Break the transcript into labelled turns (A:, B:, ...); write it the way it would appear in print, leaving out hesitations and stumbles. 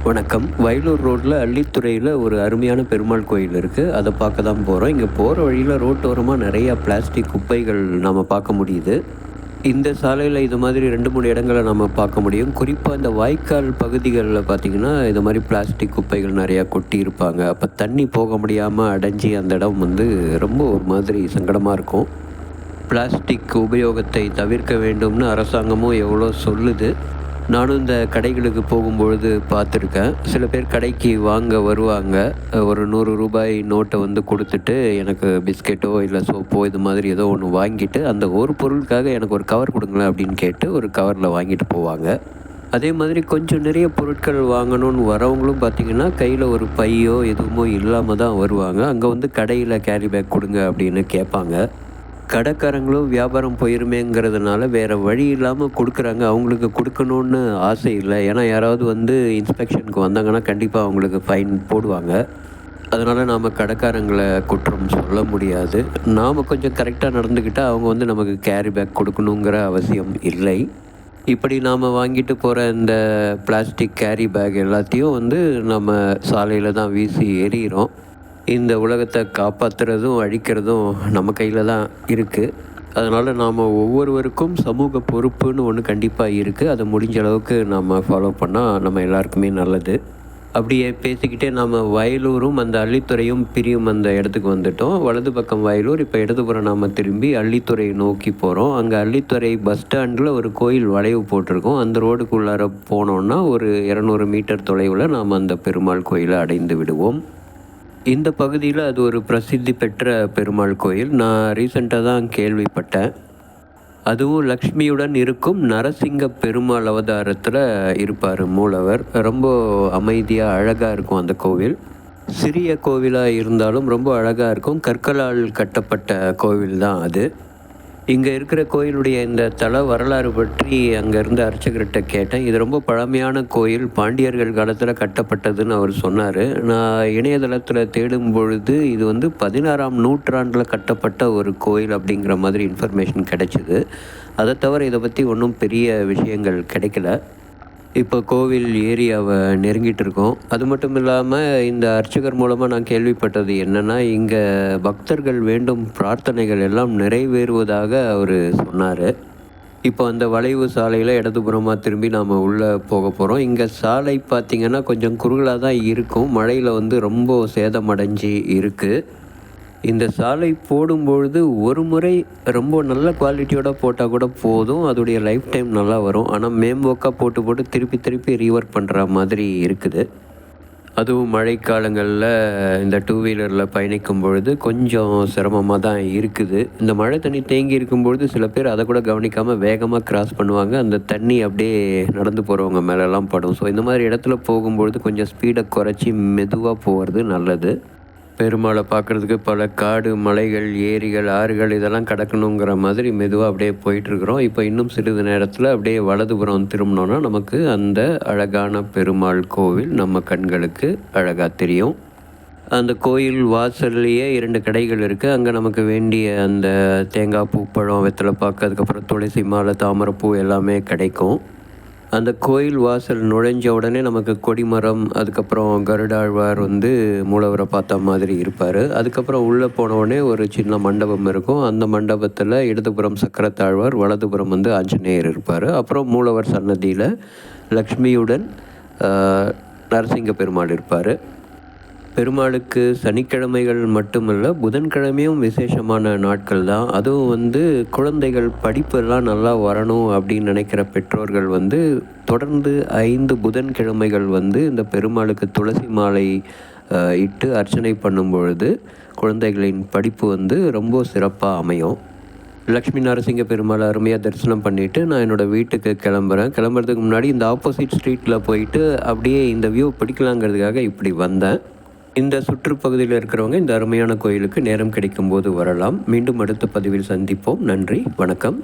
A: வணக்கம். வயலூர் ரோட்டில் அள்ளித்துறையில் ஒரு அருமையான பெருமாள் கோயில் இருக்குது. அதை பார்க்க தான் போகிறோம். இங்கே போகிற வழியில் ரோட்டோரமாக நிறையா பிளாஸ்டிக் குப்பைகள் நம்ம பார்க்க முடியுது. இந்த சாலையில் இது மாதிரி 2, 3 இடங்களை நம்ம பார்க்க முடியும். குறிப்பாக இந்த வாய்க்கால் பகுதிகளில் பார்த்திங்கன்னா இது மாதிரி பிளாஸ்டிக் குப்பைகள் நிறையா கொட்டி இருப்பாங்க. அப்போ தண்ணி போக முடியாமல் அடைஞ்சி அந்த இடம் ரொம்ப ஒரு மாதிரி சங்கடமாக இருக்கும். பிளாஸ்டிக் உபயோகத்தை தவிர்க்க வேண்டும்னு அரசாங்கமும் எவ்வளோ சொல்லுது. நானும் இந்த கடைகளுக்கு போகும்பொழுது பார்த்துருக்கேன். சில பேர் கடைக்கு வாங்க வருவாங்க. ஒரு ரூ. 100 நோட்டை கொடுத்துட்டு எனக்கு பிஸ்கெட்டோ இல்லை சோப்போ இது மாதிரி ஏதோ ஒன்று வாங்கிட்டு அந்த ஒரு பொருளுக்காக எனக்கு ஒரு கவர் கொடுங்களேன் அப்படின்னு கேட்டு ஒரு கவரில் வாங்கிட்டு போவாங்க. அதே மாதிரி கொஞ்சம் நிறைய பொருட்கள் வாங்கணும்னு வரவங்களும் பார்த்திங்கன்னா கையில் ஒரு பையோ எதுவுமோ இல்லாமல் தான் வருவாங்க. அங்கே கடையில் கேரி பேக் கொடுங்க அப்படின்னு கேட்பாங்க. கடைக்காரங்களும் வியாபாரம் போயிருமேங்கிறதுனால வேறு வழி இல்லாமல் கொடுக்குறாங்க. அவங்களுக்கு கொடுக்கணுன்னு ஆசை இல்லை. ஏன்னா யாராவது இன்ஸ்பெக்ஷனுக்கு வந்தாங்கன்னா கண்டிப்பாக அவங்களுக்கு ஃபைன் போடுவாங்க. அதனால் நாம் கடைக்காரங்களை குற்றம் சொல்ல முடியாது. நாம் கொஞ்சம் கரெக்டாக நடந்துக்கிட்டால் அவங்க நமக்கு கேரி பேக் கொடுக்கணுங்கிற அவசியம் இல்லை. இப்படி நாம் வாங்கிட்டு போகிற இந்த பிளாஸ்டிக் கேரி பேக் எல்லாத்தையும் நம்ம சாலையில் தான் வீசி எறிகிறோம். இந்த உலகத்தை காப்பாற்றுறதும் அழிக்கிறதும் நம்ம கையில் தான் இருக்குது. அதனால் நாம் ஒவ்வொருவருக்கும் சமூக பொறுப்புன்னு ஒன்று கண்டிப்பாக இருக்குது. அதை முடிஞ்ச அளவுக்கு நம்ம ஃபாலோ பண்ணால் நம்ம எல்லாருக்குமே நல்லது. அப்படியே பேசிக்கிட்டே நாம் வயலூரும் அந்த அள்ளித்துறையும் பிரியும் அந்த இடத்துக்கு வந்துட்டோம். வலது பக்கம் வயலூர், இப்போ இடதுபுறம் நாம் திரும்பி அள்ளித்துறை நோக்கி போகிறோம். அங்கே அள்ளித்துறை பஸ் ஸ்டாண்டில் ஒரு கோயில் வளைவு போட்டிருக்கோம். அந்த ரோடுக்குள்ளார போனோன்னா ஒரு 200 மீட்டர் தொலைவில் நாம் அந்த பெருமாள் கோயிலை அடைந்து விடுவோம். இந்த பகுதியில் அது ஒரு பிரசித்தி பெற்ற பெருமாள் கோயில். நான் ரீசெண்டாக தான் கேள்விப்பட்டேன். அதுவும் லக்ஷ்மியுடன் இருக்கும் நரசிங்க பெருமாள் அவதாரத்தில் இருப்பார் மூலவர். ரொம்ப அமைதியாக அழகாக இருக்கும் அந்த கோவில். சிறிய கோவிலாக இருந்தாலும் ரொம்ப அழகாக இருக்கும். கற்களால் கட்டப்பட்ட கோவில் தான் அது. இங்கே இருக்கிற கோயிலுடைய இந்த தல வரலாறு பற்றி அங்கே இருந்த அர்ச்சகர்கிட்ட கேட்டேன். இது ரொம்ப பழமையான கோயில், பாண்டியர்கள் காலத்தில் கட்டப்பட்டதுன்னு அவர் சொன்னார். நான் இணையதளத்தில் தேடும் பொழுது இது 16ஆம் நூற்றாண்டில் கட்டப்பட்ட ஒரு கோயில் அப்படிங்கிற மாதிரி இன்ஃபர்மேஷன் கிடைச்சிது. அதை தவிர இதை பற்றி ஒன்றும் பெரிய விஷயங்கள் கிடைக்கல. இப்போ கோவில் ஏரியாவை நெருங்கிட்டு இருக்கோம். அது மட்டும் இல்லாமல் இந்த அர்ச்சகர் மூலமாக நான் கேள்விப்பட்டது என்னென்னா, இங்கே பக்தர்கள் வேண்டும் பிரார்த்தனைகள் எல்லாம் நிறைவேறுவதாக அவர் சொன்னார். இப்போ அந்த வளைவு சாலையில் இடதுபுறமாக திரும்பி நாம் உள்ளே போக போகிறோம். இங்கே சாலை பார்த்திங்கன்னா கொஞ்சம் குறுகலாக தான் இருக்கும். மழையில் ரொம்ப சேதமடைஞ்சி இருக்குது. இந்த சாலை போடும்பொழுது ஒரு முறை ரொம்ப நல்ல குவாலிட்டியோடு போட்டால் கூட போதும், அதோடைய லைஃப் டைம் நல்லா வரும். ஆனால் மேம்போக்காக போட்டு திருப்பி ரீவர்க் பண்ணுற மாதிரி இருக்குது. அதுவும் மழைக்காலங்களில் இந்த 2 வீலரில் பயணிக்கும் பொழுது கொஞ்சம் சிரமமாக தான் இருக்குது. இந்த மழை தண்ணி தேங்கி இருக்கும்பொழுது சில பேர் அதை கூட கவனிக்காமல் வேகமாக கிராஸ் பண்ணுவாங்க. அந்த தண்ணி அப்படியே நடந்து போகிறவங்க மேலெல்லாம் படும். ஸோ இந்த மாதிரி இடத்துல போகும்பொழுது கொஞ்சம் ஸ்பீடை குறைச்சி மெதுவாக போகிறது நல்லது. பெருமாளை பார்க்குறதுக்கு பல காடு, மலைகள், ஏரிகள், ஆறுகள் இதெல்லாம் கடக்கணுங்கிற மாதிரி மெதுவாக அப்படியே போயிட்டுருக்குறோம். இப்போ இன்னும் சிறிது நேரத்தில் அப்படியே வலதுபுறம் திரும்பினோன்னா நமக்கு அந்த அழகான பெருமாள் கோவில் நம்ம கண்களுக்கு அழகாக தெரியும். அந்த கோயில் வாசல்லையே 2 கடைகள் இருக்குது. அங்கே நமக்கு வேண்டிய அந்த தேங்காய் பூ, பழம், வெத்தலைப்பாக்கு, அதுக்கப்புறம் துளசி மாலை, தாமரைப்பூ எல்லாமே கிடைக்கும். அந்த கோயில் வாசல் நுழைஞ்ச உடனே நமக்கு கொடிமரம், அதுக்கப்புறம் கருடாழ்வார் மூலவரை பார்த்த மாதிரி இருப்பார். அதுக்கப்புறம் உள்ளே போன உடனே ஒரு சின்ன மண்டபம் இருக்கும். அந்த மண்டபத்தில் இடதுபுறம் சக்கரத்தாழ்வார், வலதுபுறம் ஆஞ்சநேயர் இருப்பார். அப்புறம் மூலவர் சன்னதியில் லக்ஷ்மியுடன் நரசிங்க பெருமாள் இருப்பார். பெருமாளுக்கு சனிக்கிழமைகள் மட்டுமல்ல, புதன்கிழமையும் விசேஷமான நாட்கள் தான். அதுவும் குழந்தைகள் படிப்பெல்லாம் நல்லா வரணும் அப்படின்னு நினைக்கிற பெற்றோர்கள் தொடர்ந்து 5 புதன்கிழமைகள் இந்த பெருமாளுக்கு துளசி மாலை இட்டு அர்ச்சனை பண்ணும் பொழுது குழந்தைகளின் படிப்பு ரொம்ப சிறப்பாக அமையும். லக்ஷ்மி நரசிங்க பெருமாளை அருமையாக தரிசனம் பண்ணிவிட்டு நான் என்னோடய வீட்டுக்கு கிளம்புறதுக்கு முன்னாடி இந்த ஆப்போசிட் ஸ்ட்ரீட்டில் போயிட்டு அப்படியே இந்த வியூ பிடிக்கலாங்கிறதுக்காக இப்படி வந்தேன். இந்த சுற்றுப்பகுதியில் இருக்கிறவங்க இந்த அருமையான கோயிலுக்கு நேரம் கிடைக்கும்போது வரலாம். மீண்டும் அடுத்த பதிவில் சந்திப்போம். நன்றி, வணக்கம்.